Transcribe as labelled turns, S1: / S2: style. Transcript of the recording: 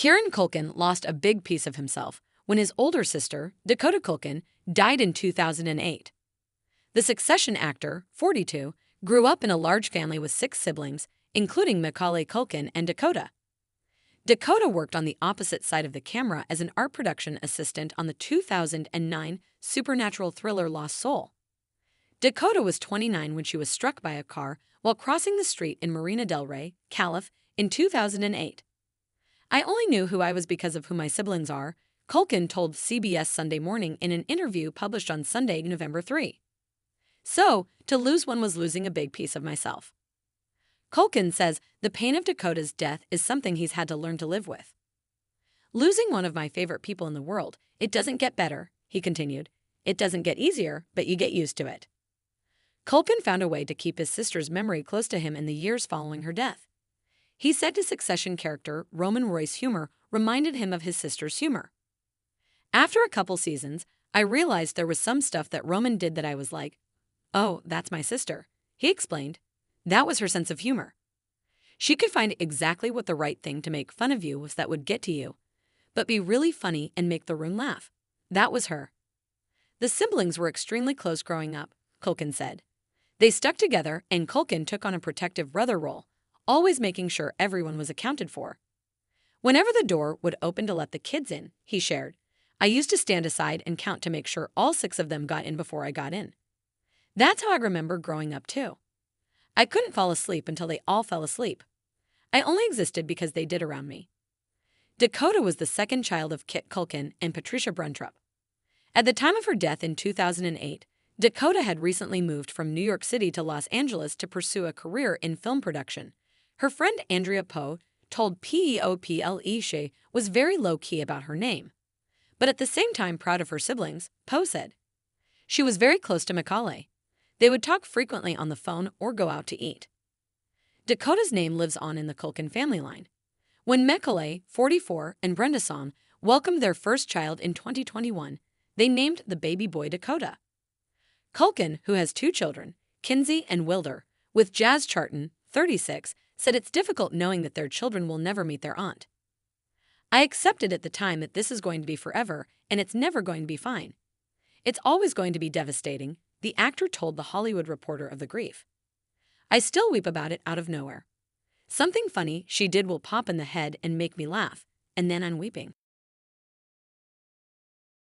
S1: Kieran Culkin lost a big piece of himself when his older sister, Dakota Culkin, died in 2008. The Succession actor, 42, grew up in a large family with 6 siblings, including Macaulay Culkin and Dakota. Dakota worked on the opposite side of the camera as an art production assistant on the 2009 supernatural thriller Lost Soul. Dakota was 29 when she was struck by a car while crossing the street in Marina del Rey, Calif, in 2008. "I only knew who I was because of who my siblings are," Culkin told CBS Sunday Morning in an interview published on Sunday, November 3. "So, to lose one was losing a big piece of myself." Culkin says the pain of Dakota's death is something he's had to learn to live with. "Losing one of my favorite people in the world, it doesn't get better," he continued. "It doesn't get easier, but you get used to it." Culkin found a way to keep his sister's memory close to him in the years following her death. He said his Succession character, Roman Roy's humor, reminded him of his sister's humor. "After a couple seasons, I realized there was some stuff that Roman did that I was like, oh, that's my sister," he explained. "That was her sense of humor. She could find exactly what the right thing to make fun of you was that would get to you, but be really funny and make the room laugh. That was her." The siblings were extremely close growing up, Culkin said. They stuck together, and Culkin took on a protective brother role, always making sure everyone was accounted for. "Whenever the door would open to let the kids in," he shared, "I used to stand aside and count to make sure all 6 of them got in before I got in. That's how I remember growing up too. I couldn't fall asleep until they all fell asleep. I only existed because they did around me." Dakota was the second child of Kit Culkin and Patricia Bruntrup. At the time of her death in 2008, Dakota had recently moved from New York City to Los Angeles to pursue a career in film production. Her friend Andrea Poe told PEOPLE she was very low-key about her name, but at the same time proud of her siblings, Poe said. She was very close to Macaulay. They would talk frequently on the phone or go out to eat. Dakota's name lives on in the Culkin family line. When Macaulay, 44, and Brenda Song welcomed their first child in 2021, they named the baby boy Dakota. Culkin, who has 2 children, Kinsey and Wilder, with Jazz Charton, 36, said it's difficult knowing that their children will never meet their aunt. "I accepted at the time that this is going to be forever and it's never going to be fine. It's always going to be devastating," the actor told The Hollywood Reporter of the grief. "I still weep about it out of nowhere. Something funny she did will pop in the head and make me laugh, and then I'm weeping."